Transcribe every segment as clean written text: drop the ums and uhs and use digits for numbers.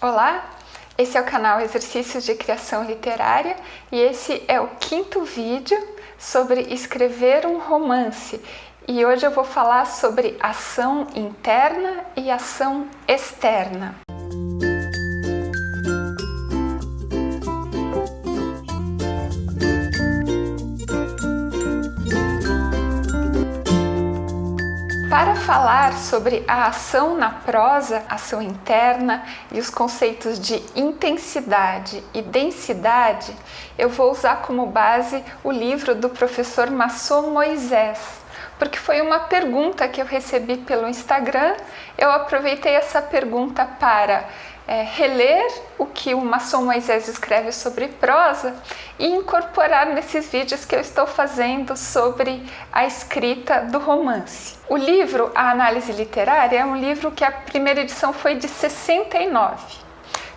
Olá, esse é o canal Exercícios de Criação Literária e esse é o 5º vídeo sobre escrever um romance. E hoje eu vou falar sobre ação interna e ação externa. Para falar sobre a ação na prosa, ação interna e os conceitos de intensidade e densidade, eu vou usar como base o livro do professor Masson Moisés, porque foi uma pergunta que eu recebi pelo Instagram. Eu aproveitei essa pergunta para reler o que o Masson Moisés escreve sobre prosa e incorporar nesses vídeos que eu estou fazendo sobre a escrita do romance. O livro A Análise Literária é um livro que a primeira edição foi de 69.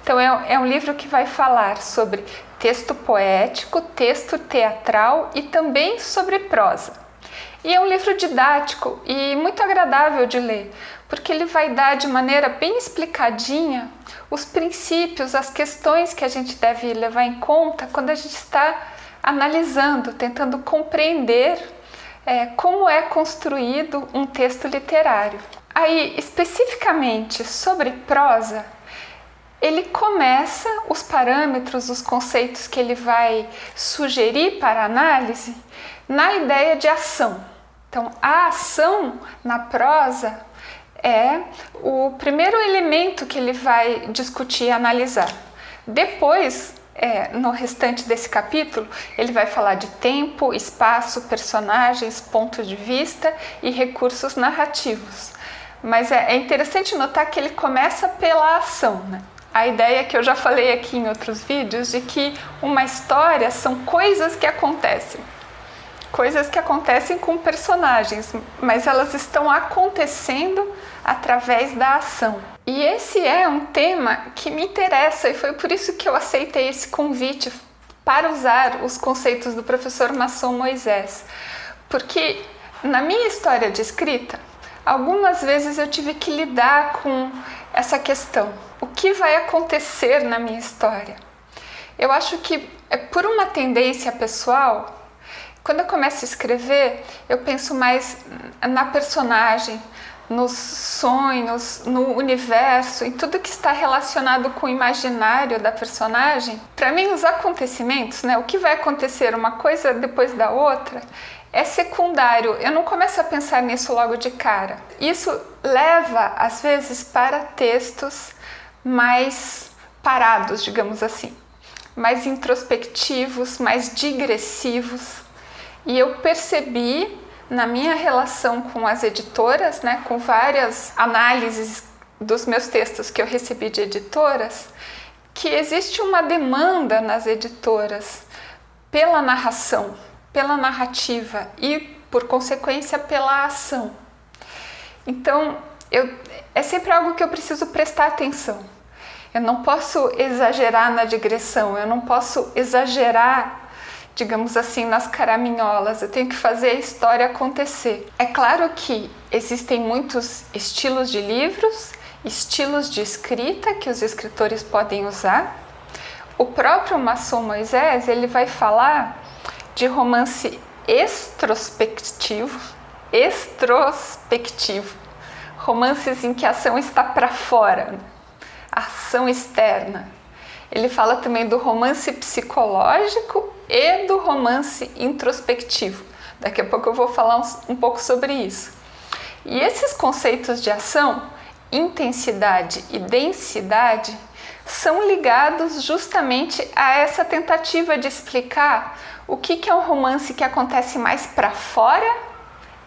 Então é um livro que vai falar sobre texto poético, texto teatral e também sobre prosa. E é um livro didático e muito agradável de ler, porque ele vai dar de maneira bem explicadinha os princípios, as questões que a gente deve levar em conta quando a gente está analisando, tentando compreender como é construído um texto literário. Aí, especificamente sobre prosa, ele começa os parâmetros, os conceitos que ele vai sugerir para a análise na ideia de ação. Então, a ação na prosa é o primeiro elemento que ele vai discutir e analisar. Depois, no restante desse capítulo, ele vai falar de tempo, espaço, personagens, ponto de vista e recursos narrativos. Mas é interessante notar que ele começa pela ação, né? A ideia que eu já falei aqui em outros vídeos de que uma história são coisas que acontecem. Coisas que acontecem com personagens, mas elas estão acontecendo através da ação. E esse é um tema que me interessa e foi por isso que eu aceitei esse convite para usar os conceitos do professor Masson Moisés. Porque na minha história de escrita, algumas vezes eu tive que lidar com essa questão. O que vai acontecer na minha história? Eu acho que é por uma tendência pessoal. Quando eu começo a escrever, eu penso mais na personagem, nos sonhos, no universo, em tudo que está relacionado com o imaginário da personagem. Para mim, os acontecimentos, o que vai acontecer uma coisa depois da outra, é secundário. Eu não começo a pensar nisso logo de cara. Isso leva, às vezes, para textos mais parados, digamos assim, mais introspectivos, mais digressivos. E eu percebi na minha relação com as editoras, com várias análises dos meus textos que eu recebi de editoras, que existe uma demanda nas editoras pela narração, pela narrativa e, por consequência, pela ação. Então, é sempre algo que eu preciso prestar atenção. Eu não posso exagerar na digressão, eu não posso exagerar, digamos assim, nas caraminholas. Eu tenho que fazer a história acontecer. É claro que existem muitos estilos de livros, estilos de escrita que os escritores podem usar. O próprio Masson Moisés, ele vai falar de romance extrospectivo, romances em que a ação está para fora, ação externa. Ele fala também do romance psicológico e do romance introspectivo. Daqui a pouco eu vou falar um pouco sobre isso. E esses conceitos de ação, intensidade e densidade, são ligados justamente a essa tentativa de explicar o que é um romance que acontece mais para fora,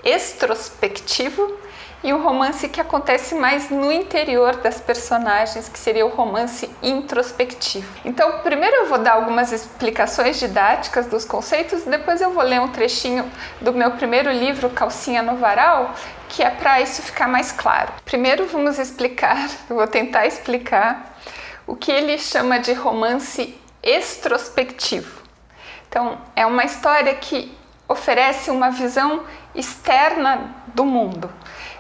extrospectivo, e um romance que acontece mais no interior das personagens, que seria o romance introspectivo. Então, primeiro eu vou dar algumas explicações didáticas dos conceitos, depois eu vou ler um trechinho do meu primeiro livro, Calcinha no Varal, que é para isso ficar mais claro. Primeiro vamos explicar, eu vou tentar explicar, o que ele chama de romance extrospectivo. Então, é uma história que oferece uma visão externa do mundo.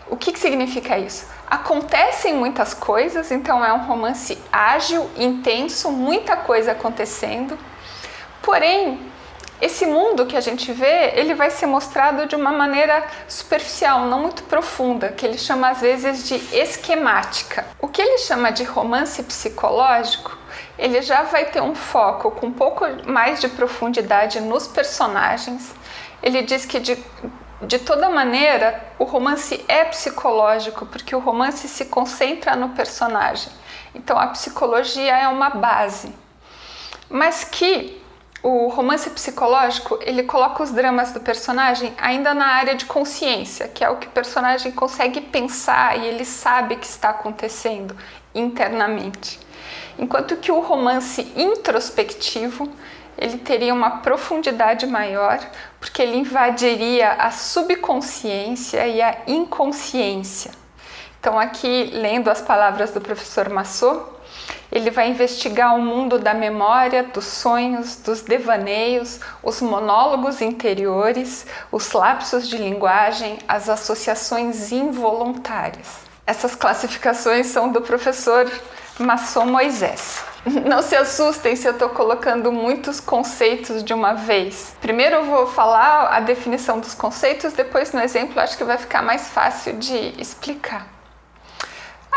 O que significa isso? Acontecem muitas coisas, então é um romance ágil, intenso, muita coisa acontecendo. Porém, esse mundo que a gente vê, ele vai ser mostrado de uma maneira superficial, não muito profunda, que ele chama às vezes de esquemática. O que ele chama de romance psicológico, ele já vai ter um foco com um pouco mais de profundidade nos personagens. Ele diz que de toda maneira o romance é psicológico, porque o romance se concentra no personagem. Então a psicologia é uma base, mas que o romance psicológico, ele coloca os dramas do personagem ainda na área de consciência, que é o que o personagem consegue pensar e ele sabe que está acontecendo internamente. Enquanto que o romance introspectivo, ele teria uma profundidade maior, porque ele invadiria a subconsciência e a inconsciência. Então aqui, lendo as palavras do professor Massot, ele vai investigar o mundo da memória, dos sonhos, dos devaneios, os monólogos interiores, os lapsos de linguagem, as associações involuntárias. Essas classificações são do professor Massot Moisés. Não se assustem se eu estou colocando muitos conceitos de uma vez. Primeiro eu vou falar a definição dos conceitos, depois no exemplo acho que vai ficar mais fácil de explicar.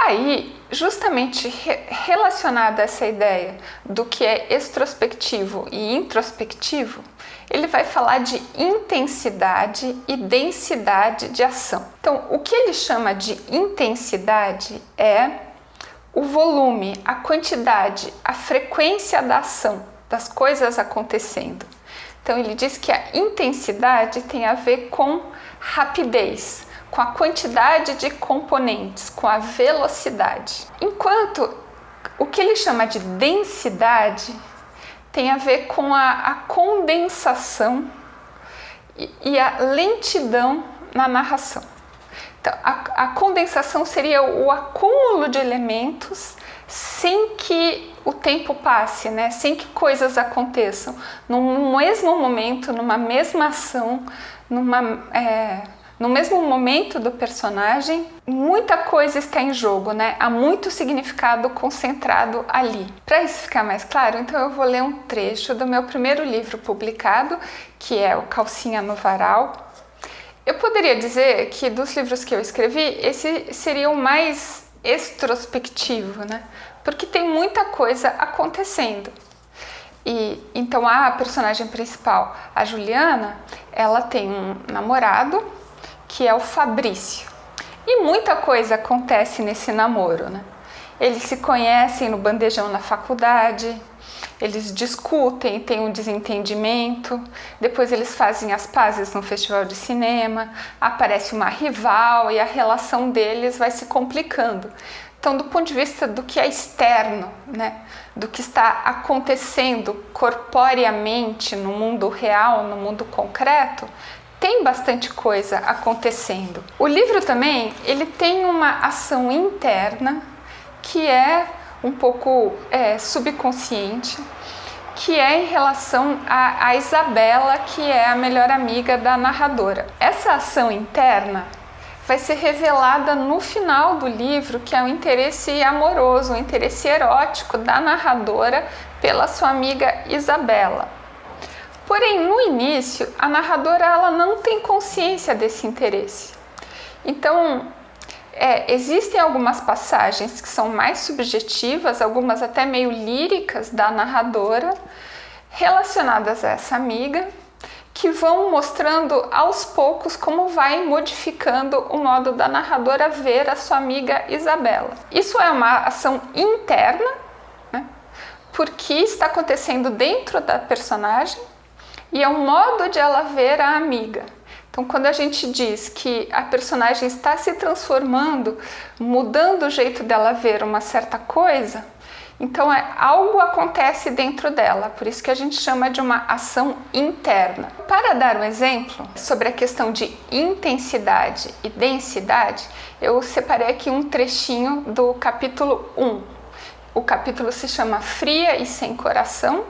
Aí, justamente relacionada a essa ideia do que é extrospectivo e introspectivo, ele vai falar de intensidade e densidade de ação. Então, o que ele chama de intensidade é o volume, a quantidade, a frequência da ação, das coisas acontecendo. Então, ele diz que a intensidade tem a ver com rapidez, com a quantidade de componentes, com a velocidade. Enquanto o que ele chama de densidade tem a ver com a condensação e a lentidão na narração. Então, a condensação seria o acúmulo de elementos sem que o tempo passe, né? Sem que coisas aconteçam. No mesmo momento, numa mesma ação, no mesmo momento do personagem, muita coisa está em jogo, né? Há muito significado concentrado ali. Para isso ficar mais claro, então eu vou ler um trecho do meu primeiro livro publicado, que é o Calcinha no Varal. Eu poderia dizer que dos livros que eu escrevi, esse seria o mais extrospectivo, né? Porque tem muita coisa acontecendo. E então a personagem principal, a Juliana, ela tem um namorado, que é o Fabrício. E muita coisa acontece nesse namoro, né? Eles se conhecem no bandejão na faculdade, eles discutem, tem um desentendimento, depois eles fazem as pazes no festival de cinema, aparece uma rival e a relação deles vai se complicando. Então, do ponto de vista do que é externo, né, do que está acontecendo corporeamente no mundo real, no mundo concreto, tem bastante coisa acontecendo. O livro também, ele tem uma ação interna que é um pouco subconsciente, que é em relação a Isabela, que é a melhor amiga da narradora. Essa ação interna vai ser revelada no final do livro, que é o interesse amoroso, o interesse erótico da narradora pela sua amiga Isabela. Porém, no início, a narradora ela não tem consciência desse interesse. Então, existem algumas passagens que são mais subjetivas, algumas até meio líricas da narradora, relacionadas a essa amiga, que vão mostrando aos poucos como vai modificando o modo da narradora ver a sua amiga Isabela. Isso é uma ação interna, né? Porque está acontecendo dentro da personagem e é um modo de ela ver a amiga. Então, quando a gente diz que a personagem está se transformando, mudando o jeito dela ver uma certa coisa, então algo acontece dentro dela, por isso que a gente chama de uma ação interna. Para dar um exemplo sobre a questão de intensidade e densidade, eu separei aqui um trechinho do capítulo 1. O capítulo se chama Fria e Sem Coração.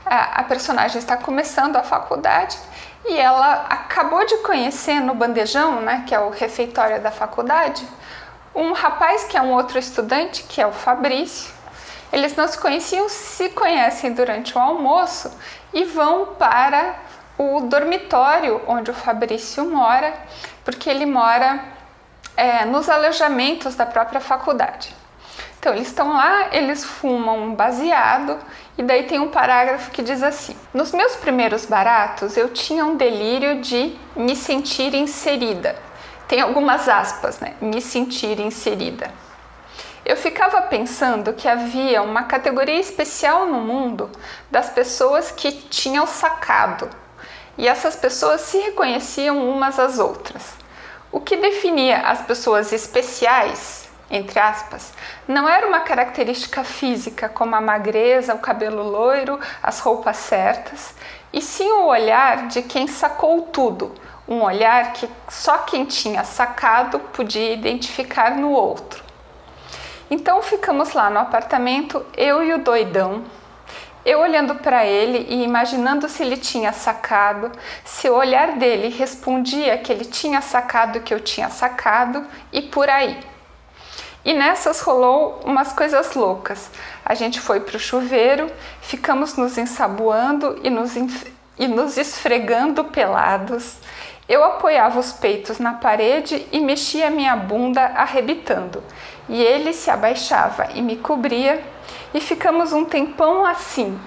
A personagem está começando a faculdade e ela acabou de conhecer no bandejão, né, que é o refeitório da faculdade, um rapaz que é um outro estudante, que é o Fabrício. Eles não se conheciam, se conhecem durante o almoço e vão para o dormitório onde o Fabrício mora, porque ele mora nos alojamentos da própria faculdade. Então eles estão lá, eles fumam um baseado e daí tem um parágrafo que diz assim: nos meus primeiros baratos eu tinha um delírio de me sentir inserida. Tem algumas aspas, né? Me sentir inserida. Eu ficava pensando que havia uma categoria especial no mundo das pessoas que tinham sacado, e essas pessoas se reconheciam umas às outras. O que definia as pessoas especiais, entre aspas, não era uma característica física como a magreza, o cabelo loiro, as roupas certas, e sim o olhar de quem sacou tudo, um olhar que só quem tinha sacado podia identificar no outro. Então ficamos lá no apartamento, eu e o doidão, eu olhando para ele e imaginando se ele tinha sacado, se o olhar dele respondia que ele tinha sacado o que eu tinha sacado e por aí. E nessas rolou umas coisas loucas. A gente foi para o chuveiro, ficamos nos ensaboando e nos esfregando pelados. Eu apoiava os peitos na parede e mexia minha bunda arrebitando. E ele se abaixava e me cobria e ficamos um tempão assim.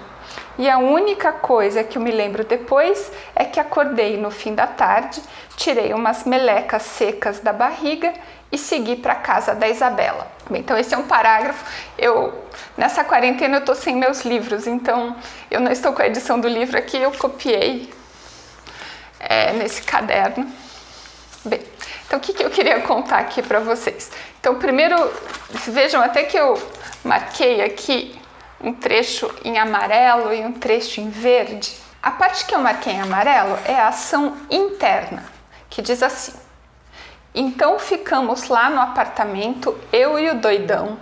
E a única coisa que eu me lembro depois é que acordei no fim da tarde, tirei umas melecas secas da barriga e segui para a casa da Isabela. Bem, então esse é um parágrafo. Nessa quarentena eu estou sem meus livros, então eu não estou com a edição do livro aqui, eu copiei nesse caderno. Bem, então o que eu queria contar aqui para vocês? Então primeiro, vejam até que eu marquei aqui um trecho em amarelo e um trecho em verde. A parte que eu marquei em amarelo é a ação interna, que diz assim: então ficamos lá no apartamento, eu e o doidão,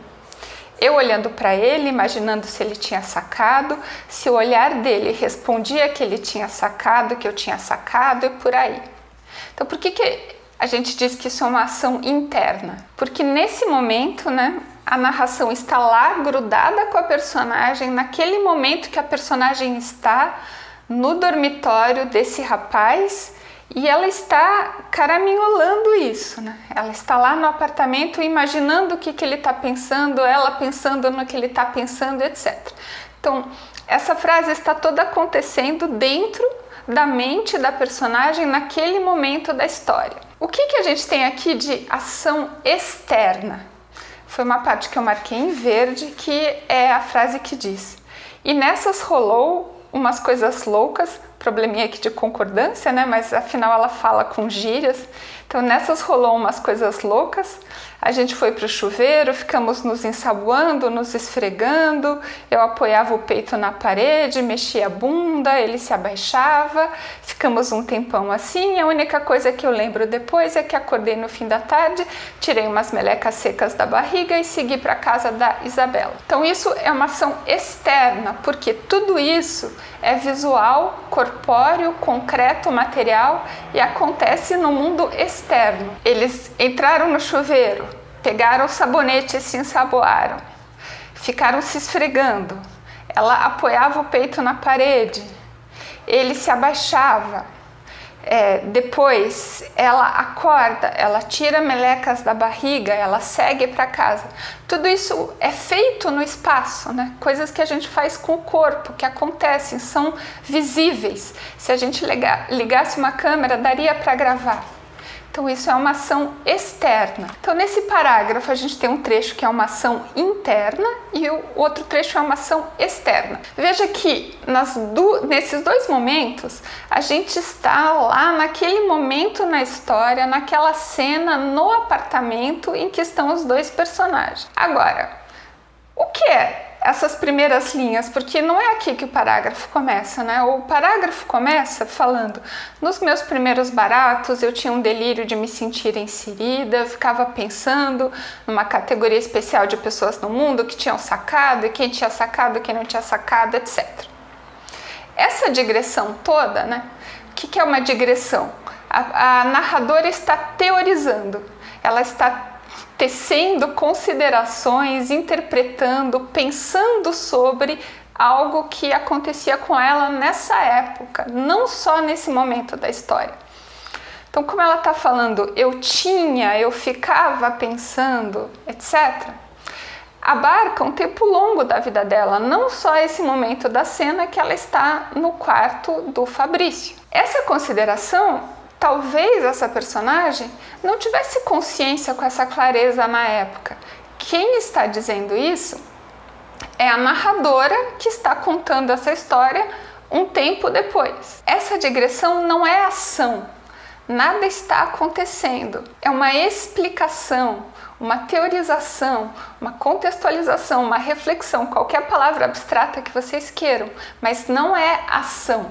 eu olhando para ele, imaginando se ele tinha sacado, se o olhar dele respondia que ele tinha sacado, que eu tinha sacado e por aí. Então por que a gente diz que isso é uma ação interna? Porque nesse momento, né, a narração está lá grudada com a personagem, naquele momento que a personagem está no dormitório desse rapaz e ela está caraminholando isso, né? Ela está lá no apartamento imaginando o que ele está pensando, ela pensando no que ele está pensando, etc. Então, essa frase está toda acontecendo dentro da mente da personagem naquele momento da história. O que a gente tem aqui de ação externa? Foi uma parte que eu marquei em verde, que é a frase que diz: e nessas rolou umas coisas loucas, probleminha aqui de concordância, né? Mas afinal ela fala com gírias. Então nessas rolou umas coisas loucas. A gente foi para o chuveiro, ficamos nos ensaboando, nos esfregando. Eu apoiava o peito na parede, mexia a bunda, ele se abaixava. Ficamos um tempão assim. A única coisa que eu lembro depois é que acordei no fim da tarde, tirei umas melecas secas da barriga e segui para a casa da Isabela. Então isso é uma ação externa, porque tudo isso é visual, corpóreo, concreto, material e acontece no mundo externo. Eles entraram no chuveiro, pegaram o sabonete e se ensaboaram, ficaram se esfregando, ela apoiava o peito na parede, ele se abaixava, depois ela acorda, ela tira melecas da barriga, ela segue para casa. Tudo isso é feito no espaço, né? Coisas que a gente faz com o corpo, que acontecem, são visíveis. Se a gente ligasse uma câmera, daria para gravar. Então isso é uma ação externa. Então nesse parágrafo a gente tem um trecho que é uma ação interna e o outro trecho é uma ação externa. Veja que nesses dois momentos a gente está lá naquele momento na história, naquela cena no apartamento em que estão os dois personagens. Agora, o que é essas primeiras linhas? Porque não é aqui que o parágrafo começa, né? O parágrafo começa falando: nos meus primeiros baratos eu tinha um delírio de me sentir inserida, eu ficava pensando numa categoria especial de pessoas no mundo que tinham sacado, e quem tinha sacado, quem não tinha sacado, etc. Essa digressão toda, né, que é uma digressão? A narradora está teorizando, ela está tecendo considerações, interpretando, pensando sobre algo que acontecia com ela nessa época, não só nesse momento da história. Então, como ela está falando, eu ficava pensando, etc., abarca um tempo longo da vida dela, não só esse momento da cena que ela está no quarto do Fabrício. Essa consideração, talvez essa personagem não tivesse consciência com essa clareza na época. Quem está dizendo isso é a narradora que está contando essa história um tempo depois. Essa digressão não é ação, nada está acontecendo, é uma explicação, uma teorização, uma contextualização, uma reflexão, qualquer palavra abstrata que vocês queiram, mas não é ação,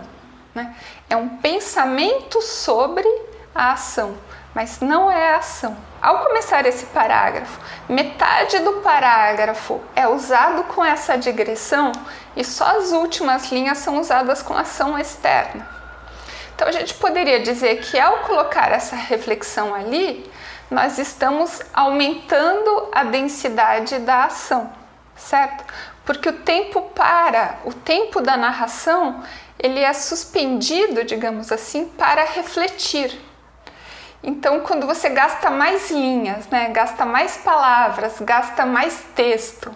né? É um pensamento sobre a ação, mas não é ação. Ao começar esse parágrafo, metade do parágrafo é usado com essa digressão e só as últimas linhas são usadas com ação externa. Então a gente poderia dizer que ao colocar essa reflexão ali, nós estamos aumentando a densidade da ação, certo? Porque o tempo da narração, ele é suspendido, digamos assim, para refletir. Então, quando você gasta mais linhas, né, gasta mais palavras, gasta mais texto,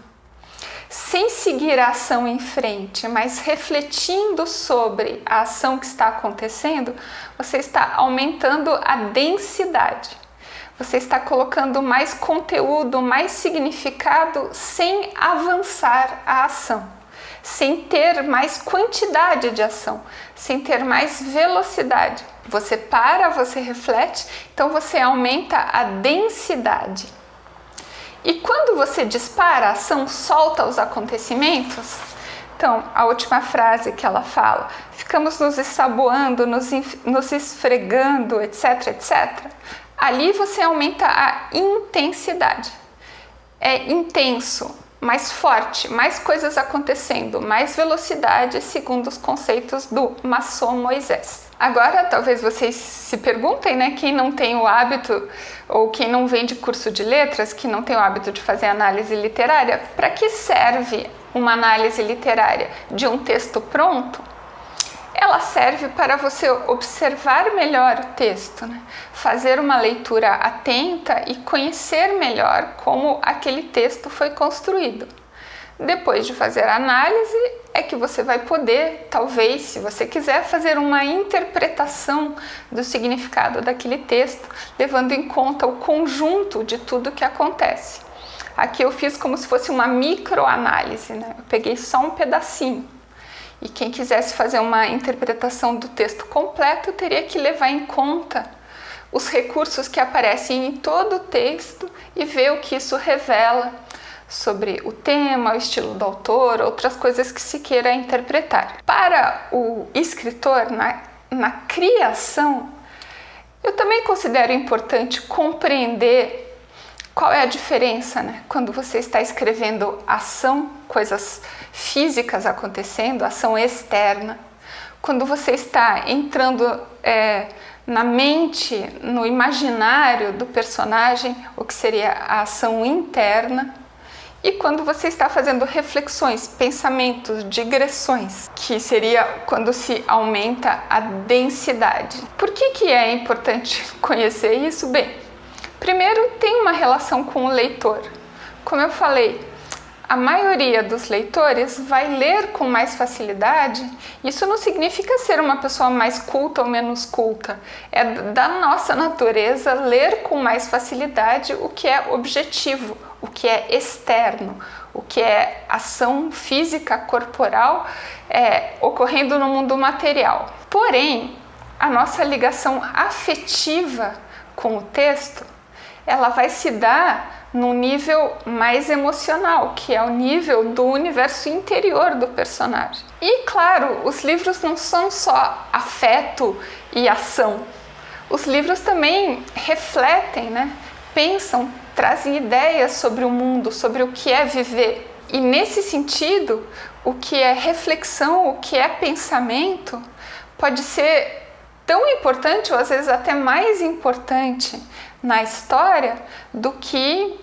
sem seguir a ação em frente, mas refletindo sobre a ação que está acontecendo, você está aumentando a densidade. Você está colocando mais conteúdo, mais significado sem avançar a ação, sem ter mais quantidade de ação, sem ter mais velocidade. Você para, você reflete, então você aumenta a densidade. E quando você dispara a ação, solta os acontecimentos, então a última frase que ela fala, ficamos nos ensaboando, nos esfregando, etc, etc. Ali você aumenta a intensidade. É intenso, mais forte, mais coisas acontecendo, mais velocidade, segundo os conceitos do Masson Moisés. Agora, talvez vocês se perguntem, né, quem não tem o hábito, ou quem não vem de curso de letras, que não tem o hábito de fazer análise literária, para que serve uma análise literária de um texto pronto? Ela serve para você observar melhor o texto, né? Fazer uma leitura atenta e conhecer melhor como aquele texto foi construído. Depois de fazer a análise, é que você vai poder, talvez, se você quiser, fazer uma interpretação do significado daquele texto, levando em conta o conjunto de tudo que acontece. Aqui eu fiz como se fosse uma microanálise, né? Eu peguei só um pedacinho. E quem quisesse fazer uma interpretação do texto completo teria que levar em conta os recursos que aparecem em todo o texto e ver o que isso revela sobre o tema, o estilo do autor, outras coisas que se queira interpretar. Para o escritor, na criação, eu também considero importante compreender qual é a diferença, né? Quando você está escrevendo ação, coisas físicas acontecendo, ação externa. Quando você está entrando na mente, no imaginário do personagem, o que seria a ação interna. E quando você está fazendo reflexões, pensamentos, digressões, que seria quando se aumenta a densidade. Por que é importante conhecer isso? Bem, primeiro, tem uma relação com o leitor. Como eu falei, a maioria dos leitores vai ler com mais facilidade. Isso não significa ser uma pessoa mais culta ou menos culta. É da nossa natureza ler com mais facilidade o que é objetivo, o que é externo, o que é ação física, corporal, ocorrendo no mundo material. Porém, a nossa ligação afetiva com o texto, ela vai se dar num nível mais emocional, que é o nível do universo interior do personagem. E claro, os livros não são só afeto e ação. Os livros também refletem, né? Pensam, trazem ideias sobre o mundo, sobre o que é viver. E nesse sentido, o que é reflexão, o que é pensamento, pode ser tão importante, ou às vezes até mais importante na história do que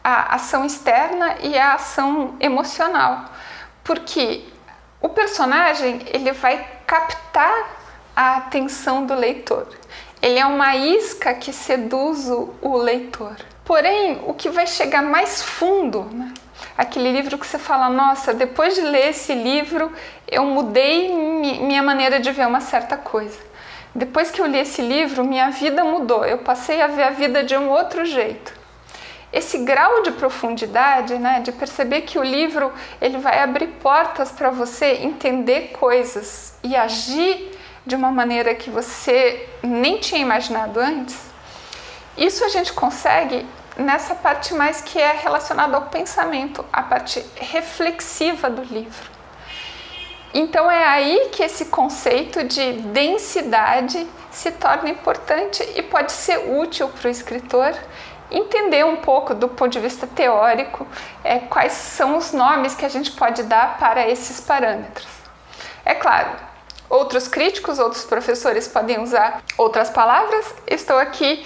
a ação externa e a ação emocional, porque o personagem ele vai captar a atenção do leitor. Ele é uma isca que seduz o leitor. Porém, o que vai chegar mais fundo, né? Aquele livro que você fala, nossa, depois de ler esse livro, eu mudei minha maneira de ver uma certa coisa. Depois que eu li esse livro, minha vida mudou. Eu passei a ver a vida de um outro jeito. Esse grau de profundidade, né, de perceber que o livro ele vai abrir portas para você entender coisas e agir de uma maneira que você nem tinha imaginado antes, isso a gente consegue nessa parte mais que é relacionada ao pensamento, a parte reflexiva do livro. Então é aí que esse conceito de densidade se torna importante e pode ser útil para o escritor entender um pouco do ponto de vista teórico quais são os nomes que a gente pode dar para esses parâmetros. É claro, outros críticos, outros professores podem usar outras palavras. Estou aqui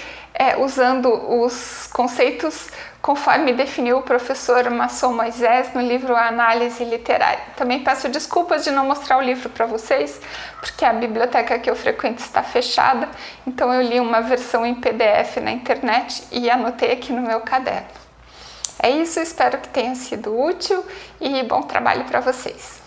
usando os conceitos conforme definiu o professor Masson Moisés no livro A Análise Literária. Também peço desculpas de não mostrar o livro para vocês, porque a biblioteca que eu frequento está fechada, então eu li uma versão em PDF na internet e anotei aqui no meu caderno. É isso, espero que tenha sido útil e bom trabalho para vocês.